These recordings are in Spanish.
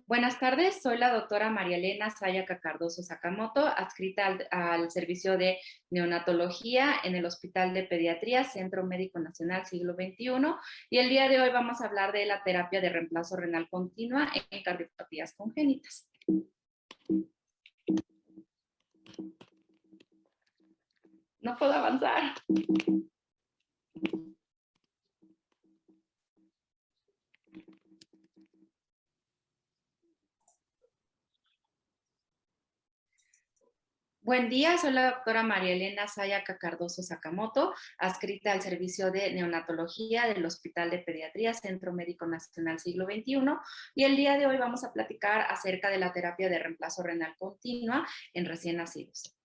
Buenas tardes, soy la doctora María Elena Sayaka Cardoso Sakamoto, adscrita al servicio de neonatología en el Hospital de Pediatría, Centro Médico Nacional Siglo XXI, y el día de hoy vamos a hablar de la terapia de reemplazo renal continua en cardiopatías congénitas. No puedo avanzar. Buen día, soy la doctora María Elena Sayaka Cardoso Sakamoto, adscrita al servicio de neonatología del Hospital de Pediatría, Centro Médico Nacional Siglo XXI, y el día de hoy vamos a platicar acerca de la terapia de reemplazo renal continua en recién nacidos.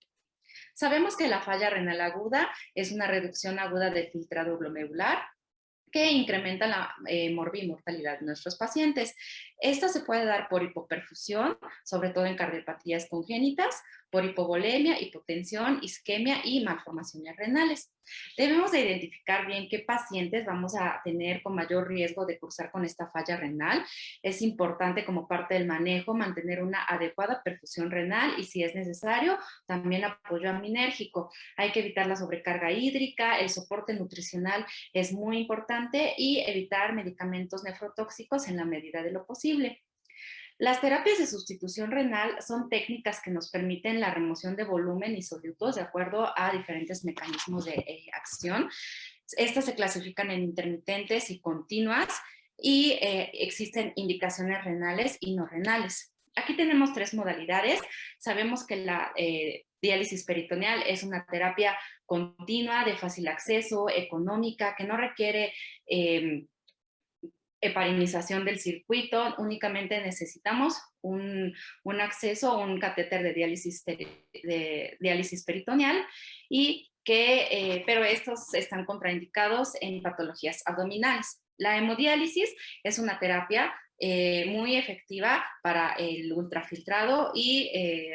Sabemos que la falla renal aguda es una reducción aguda del filtrado glomerular que incrementa la morbimortalidad de nuestros pacientes. Esta se puede dar por hipoperfusión, sobre todo en cardiopatías congénitas, por hipovolemia, hipotensión, isquemia y malformaciones renales. Debemos de identificar bien qué pacientes vamos a tener con mayor riesgo de cursar con esta falla renal. Es importante como parte del manejo mantener una adecuada perfusión renal y si es necesario también apoyo aminérgico. Hay que evitar la sobrecarga hídrica, el soporte nutricional es muy importante y evitar medicamentos nefrotóxicos en la medida de lo posible. Las terapias de sustitución renal son técnicas que nos permiten la remoción de volumen y solutos de acuerdo a diferentes mecanismos de acción. Estas se clasifican en intermitentes y continuas y existen indicaciones renales y no renales. Aquí tenemos tres modalidades. Sabemos que la diálisis peritoneal es una terapia continua, de fácil acceso, económica, que no requiere heparinización del circuito, únicamente necesitamos un acceso a un catéter de diálisis peritoneal pero estos están contraindicados en patologías abdominales. La hemodiálisis es una terapia muy efectiva para el ultrafiltrado y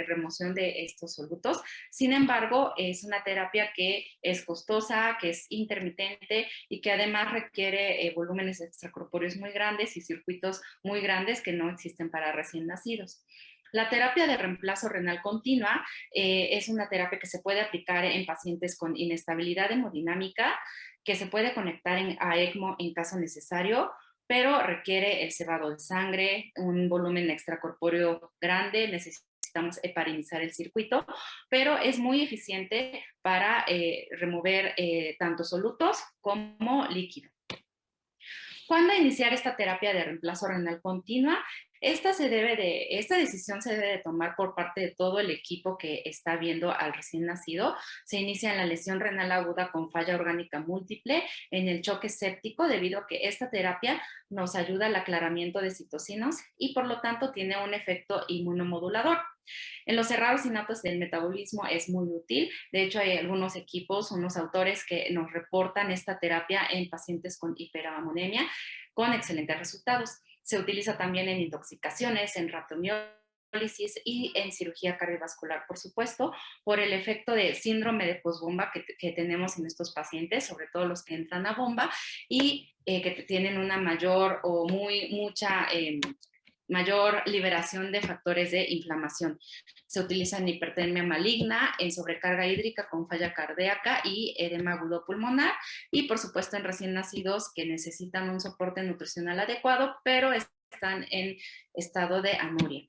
remoción de estos solutos. Sin embargo, es una terapia que es costosa, que es intermitente y que además requiere volúmenes extracorpóreos muy grandes y circuitos muy grandes que no existen para recién nacidos. La terapia de reemplazo renal continua es una terapia que se puede aplicar en pacientes con inestabilidad hemodinámica, que se puede conectar a ECMO en caso necesario, pero requiere el cebado de sangre, un volumen extracorpóreo grande, necesitamos heparinizar el circuito, pero es muy eficiente para remover tanto solutos como líquido. ¿Cuándo iniciar esta terapia de reemplazo renal continua? Esta decisión se debe de tomar por parte de todo el equipo que está viendo al recién nacido. Se inicia en la lesión renal aguda con falla orgánica múltiple, en el choque séptico, debido a que esta terapia nos ayuda al aclaramiento de citocinas y por lo tanto tiene un efecto inmunomodulador. En los cerrados innatos del metabolismo es muy útil. De hecho, hay algunos equipos, unos autores que nos reportan esta terapia en pacientes con hiperammonemia con excelentes resultados. Se utiliza también en intoxicaciones, en rhabdomiólisis y en cirugía cardiovascular, por supuesto, por el efecto de síndrome de posbomba que tenemos en estos pacientes, sobre todo los que entran a bomba y que tienen una mayor o mucha mayor liberación de factores de inflamación. Se utiliza en hipertermia maligna, en sobrecarga hídrica con falla cardíaca y edema agudo pulmonar, y por supuesto en recién nacidos que necesitan un soporte nutricional adecuado, pero están en estado de anuria.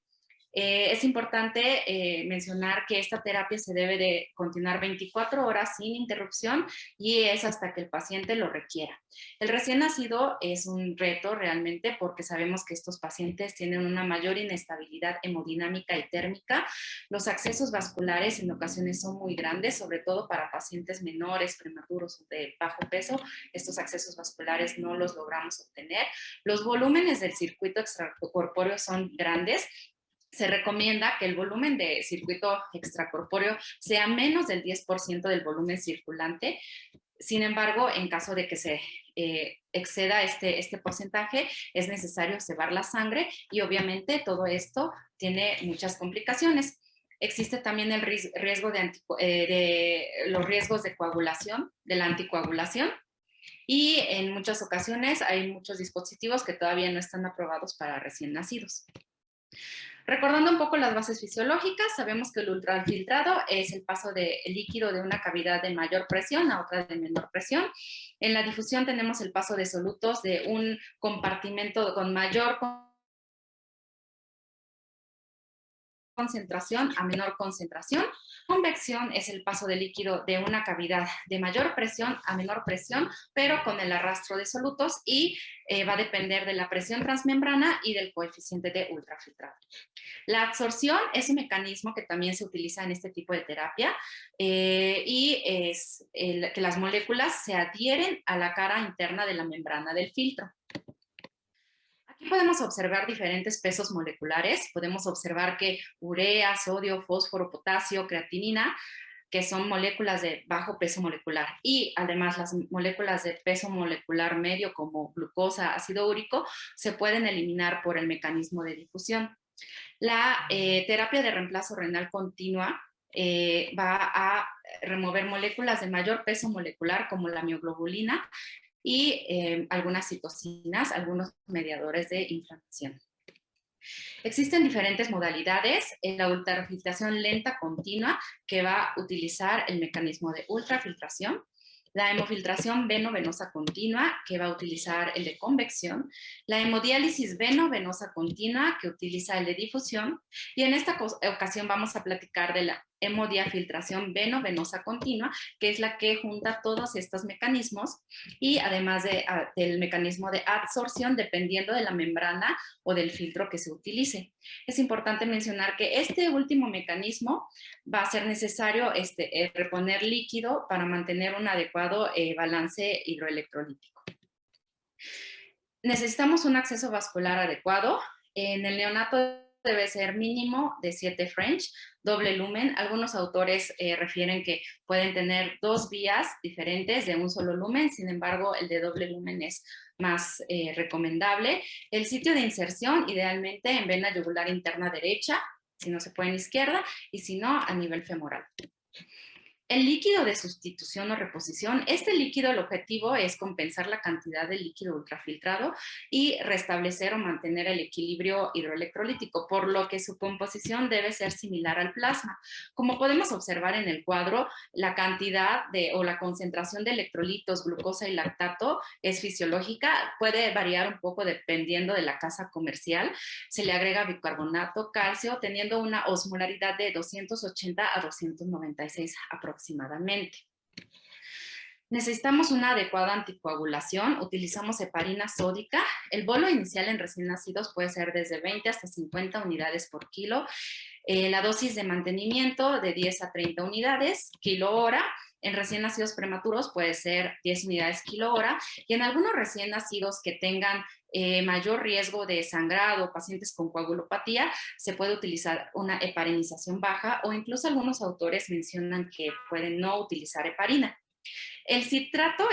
Es importante mencionar que esta terapia se debe de continuar 24 horas sin interrupción y es hasta que el paciente lo requiera. El recién nacido es un reto realmente porque sabemos que estos pacientes tienen una mayor inestabilidad hemodinámica y térmica. Los accesos vasculares en ocasiones son muy grandes, sobre todo para pacientes menores, prematuros o de bajo peso. Estos accesos vasculares no los logramos obtener. Los volúmenes del circuito extracorpóreo son grandes. Se recomienda que el volumen de circuito extracorpóreo sea menos del 10% del volumen circulante. Sin embargo, en caso de que se exceda este porcentaje, es necesario cebar la sangre y obviamente todo esto tiene muchas complicaciones. Existe también el riesgo de los riesgos de coagulación, de la anticoagulación, y en muchas ocasiones hay muchos dispositivos que todavía no están aprobados para recién nacidos. Recordando un poco las bases fisiológicas, sabemos que el ultrafiltrado es el paso del líquido de una cavidad de mayor presión a otra de menor presión. En la difusión tenemos el paso de solutos de un compartimento con mayor concentración a menor concentración. Convección es el paso de líquido de una cavidad de mayor presión a menor presión, pero con el arrastro de solutos y va a depender de la presión transmembrana y del coeficiente de ultrafiltrado. La absorción es un mecanismo que también se utiliza en este tipo de terapia y es que las moléculas se adhieren a la cara interna de la membrana del filtro. Aquí podemos observar diferentes pesos moleculares. Podemos observar que urea, sodio, fósforo, potasio, creatinina, que son moléculas de bajo peso molecular. Y además las moléculas de peso molecular medio, como glucosa, ácido úrico, se pueden eliminar por el mecanismo de difusión. La terapia de reemplazo renal continua va a remover moléculas de mayor peso molecular, como la mioglobulina, y algunas citocinas, algunos mediadores de inflamación. Existen diferentes modalidades. La ultrafiltración lenta continua, que va a utilizar el mecanismo de ultrafiltración. La hemofiltración veno-venosa continua, que va a utilizar el de convección. La hemodiálisis veno-venosa continua, que utiliza el de difusión. Y en esta ocasión vamos a platicar de la hemodiafiltración veno-venosa continua, que es la que junta todos estos mecanismos, y además del mecanismo de absorción, dependiendo de la membrana o del filtro que se utilice. Es importante mencionar que este último mecanismo va a ser necesario reponer líquido para mantener un adecuado balance hidroelectrolítico. Necesitamos un acceso vascular adecuado. En el neonato debe ser mínimo de 7 French, doble lumen. Algunos autores refieren que pueden tener 2 vías diferentes de un solo lumen, sin embargo, el de doble lumen es más recomendable. El sitio de inserción, idealmente en vena yugular interna derecha, si no se puede en izquierda, y si no, a nivel femoral. El líquido de sustitución o reposición, este líquido, el objetivo es compensar la cantidad de líquido ultrafiltrado y restablecer o mantener el equilibrio hidroelectrolítico, por lo que su composición debe ser similar al plasma. Como podemos observar en el cuadro, la cantidad o la concentración de electrolitos, glucosa y lactato es fisiológica, puede variar un poco dependiendo de la casa comercial. Se le agrega bicarbonato, calcio, teniendo una osmolaridad de 280 a 296 aproximadamente. Necesitamos una adecuada anticoagulación. Utilizamos heparina sódica. El bolo inicial en recién nacidos puede ser desde 20 hasta 50 unidades por kilo. La dosis de mantenimiento de 10 a 30 unidades kilo hora. En recién nacidos prematuros puede ser 10 unidades kilo hora. Y en algunos recién nacidos que tengan mayor riesgo de sangrado, pacientes con coagulopatía, se puede utilizar una heparinización baja, o incluso algunos autores mencionan que pueden no utilizar heparina. El citrato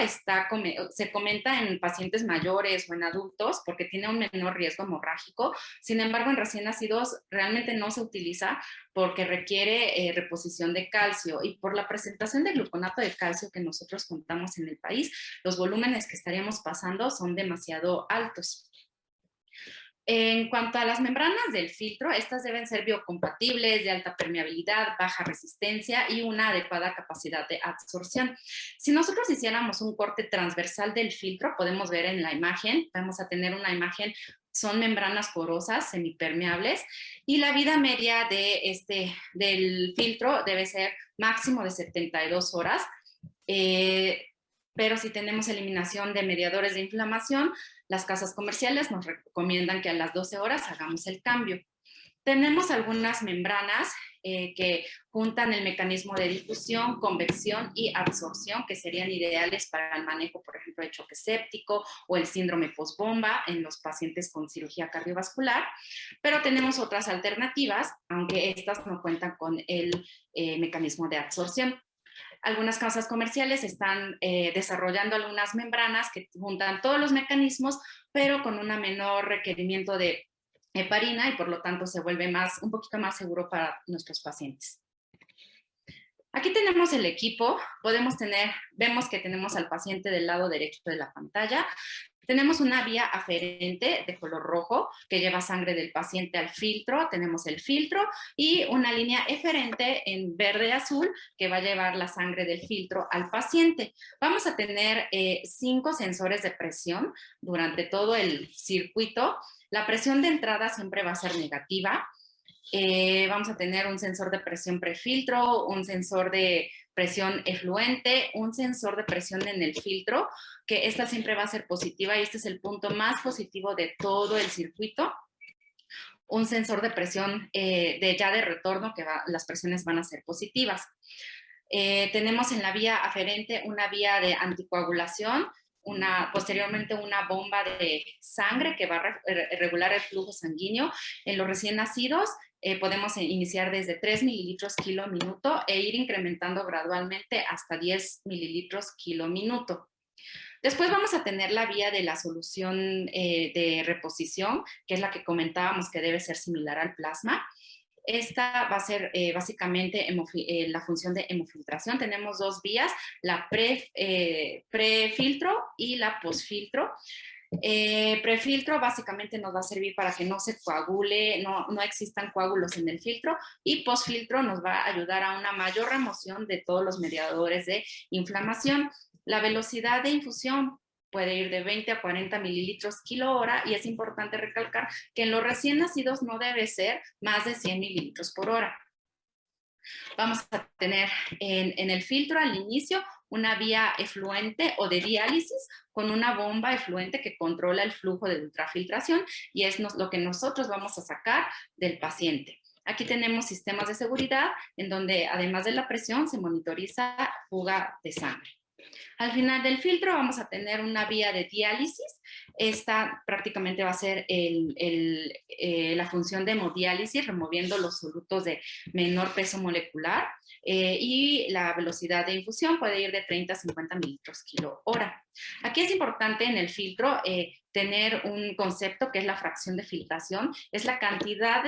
se comenta en pacientes mayores o en adultos porque tiene un menor riesgo hemorrágico. Sin embargo, en recién nacidos realmente no se utiliza porque requiere reposición de calcio, y por la presentación de gluconato de calcio que nosotros contamos en el país, los volúmenes que estaríamos pasando son demasiado altos. En cuanto a las membranas del filtro, estas deben ser biocompatibles, de alta permeabilidad, baja resistencia y una adecuada capacidad de absorción. Si nosotros hiciéramos un corte transversal del filtro, podemos ver en la imagen, vamos a tener una imagen, son membranas porosas, semipermeables, y la vida media del filtro debe ser máximo de 72 horas. Pero si tenemos eliminación de mediadores de inflamación, las casas comerciales nos recomiendan que a las 12 horas hagamos el cambio. Tenemos algunas membranas que juntan el mecanismo de difusión, convección y absorción, que serían ideales para el manejo, por ejemplo, de choque séptico o el síndrome postbomba en los pacientes con cirugía cardiovascular. Pero tenemos otras alternativas, aunque estas no cuentan con el mecanismo de absorción. Algunas casas comerciales están desarrollando algunas membranas que juntan todos los mecanismos, pero con un menor requerimiento de heparina, y por lo tanto se vuelve un poquito más seguro para nuestros pacientes. Aquí tenemos el equipo. Vemos que tenemos al paciente del lado derecho de la pantalla. Tenemos una vía aferente de color rojo que lleva sangre del paciente al filtro, tenemos el filtro, y una línea eferente en verde-azul que va a llevar la sangre del filtro al paciente. Vamos a tener 5 sensores de presión durante todo el circuito. La presión de entrada siempre va a ser negativa. Vamos a tener un sensor de presión prefiltro, un sensor de presión efluente, un sensor de presión en el filtro, que esta siempre va a ser positiva y este es el punto más positivo de todo el circuito. Un sensor de presión ya de retorno, que las presiones van a ser positivas. Tenemos en la vía aferente una vía de anticoagulación, posteriormente una bomba de sangre que va a regular el flujo sanguíneo. En los recién nacidos podemos iniciar desde 3 mililitros kilo minuto e ir incrementando gradualmente hasta 10 mililitros kilo minuto. Después vamos a tener la vía de la solución de reposición, que es la que comentábamos que debe ser similar al plasma. Esta va a ser básicamente la función de hemofiltración. Tenemos 2 vías, la prefiltro y la posfiltro. Prefiltro básicamente nos va a servir para que no se coagule, no existan coágulos en el filtro, y posfiltro nos va a ayudar a una mayor remoción de todos los mediadores de inflamación. La velocidad de infusión puede ir de 20 a 40 mililitros kilo hora, y es importante recalcar que en los recién nacidos no debe ser más de 100 mililitros por hora. Vamos a tener en el filtro al inicio una vía efluente o de diálisis con una bomba efluente que controla el flujo de ultrafiltración, y es lo que nosotros vamos a sacar del paciente. Aquí tenemos sistemas de seguridad en donde además de la presión se monitoriza fuga de sangre. Al final del filtro vamos a tener una vía de diálisis. Esta prácticamente va a ser la función de hemodiálisis, removiendo los solutos de menor peso molecular, y la velocidad de infusión puede ir de 30 a 50 mililitros kilo hora. Aquí es importante en el filtro tener un concepto que es la fracción de filtración, es la cantidad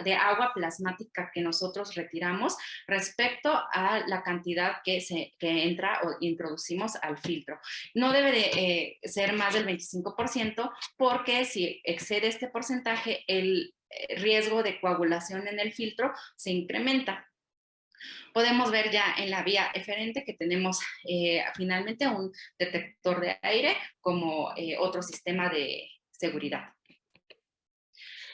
de agua plasmática que nosotros retiramos respecto a la cantidad que entra o introducimos al filtro. No debe de ser más del 25%, porque si excede este porcentaje, el riesgo de coagulación en el filtro se incrementa. Podemos ver ya en la vía eferente que tenemos finalmente un detector de aire como otro sistema de seguridad.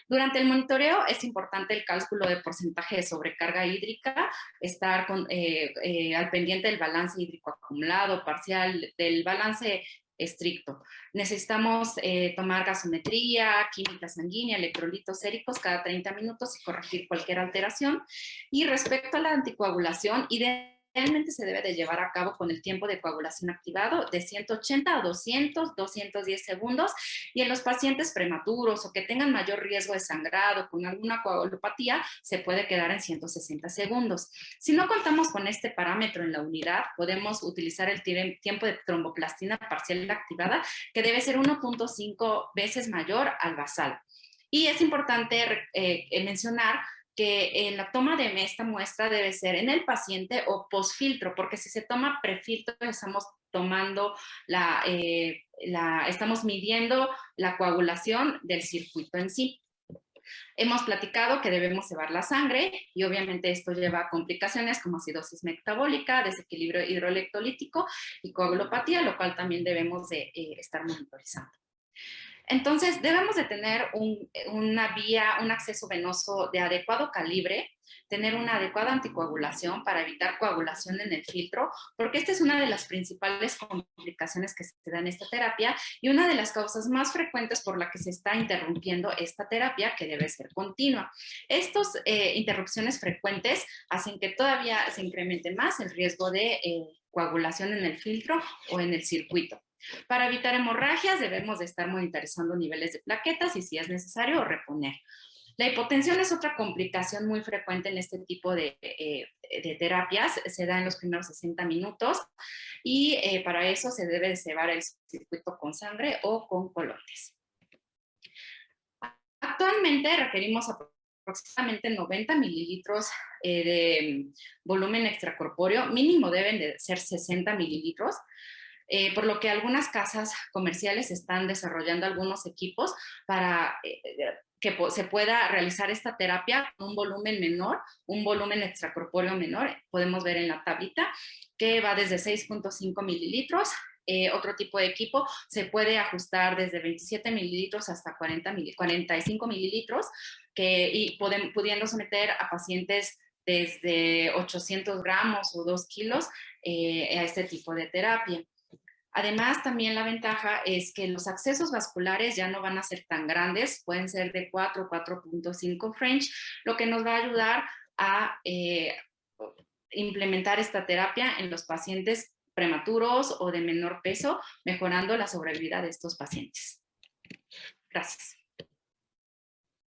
Durante el monitoreo es importante el cálculo de porcentaje de sobrecarga hídrica, estar al pendiente del balance hídrico acumulado, parcial, del balance estricto. Necesitamos tomar gasometría, química sanguínea, electrolitos séricos cada 30 minutos y corregir cualquier alteración. Y respecto a la anticoagulación, idealmente se debe de llevar a cabo con el tiempo de coagulación activado de 180 a 200, 210 segundos, y en los pacientes prematuros o que tengan mayor riesgo de sangrado con alguna coagulopatía se puede quedar en 160 segundos. Si no contamos con este parámetro en la unidad, podemos utilizar el tiempo de tromboplastina parcial activada, que debe ser 1.5 veces mayor al basal. Y es importante mencionar que en la toma de esta muestra debe ser en el paciente o posfiltro, porque si se toma prefiltro estamos tomando estamos midiendo la coagulación del circuito en sí. Hemos platicado que debemos cebar la sangre, y obviamente esto lleva a complicaciones como acidosis metabólica, desequilibrio hidroelectrolítico y coagulopatía, lo cual también debemos de estar monitorizando. Entonces, debemos de tener un acceso venoso de adecuado calibre, tener una adecuada anticoagulación para evitar coagulación en el filtro, porque esta es una de las principales complicaciones que se dan en esta terapia y una de las causas más frecuentes por la que se está interrumpiendo esta terapia, que debe ser continua. Estas interrupciones frecuentes hacen que todavía se incremente más el riesgo de coagulación en el filtro o en el circuito. Para evitar hemorragias debemos de estar monitorizando niveles de plaquetas y, si es necesario, reponer. La hipotensión es otra complicación muy frecuente en este tipo de terapias. Se da en los primeros 60 minutos y para eso se debe de cebar el circuito con sangre o con coloides. Actualmente requerimos aproximadamente 90 mililitros de volumen extracorpóreo, mínimo deben de ser 60 mililitros. por lo que algunas casas comerciales están desarrollando algunos equipos para que se pueda realizar esta terapia con un volumen menor, un volumen extracorpóreo menor. Podemos ver en la tablita que va desde 6.5 mililitros. Otro tipo de equipo se puede ajustar desde 27 mililitros hasta 45 mililitros, y pudiendo someter a pacientes desde 800 gramos o 2 kilos a este tipo de terapia. Además, también la ventaja es que los accesos vasculares ya no van a ser tan grandes, pueden ser de 4 o 4.5 French, lo que nos va a ayudar a implementar esta terapia en los pacientes prematuros o de menor peso, mejorando la sobrevida de estos pacientes. Gracias.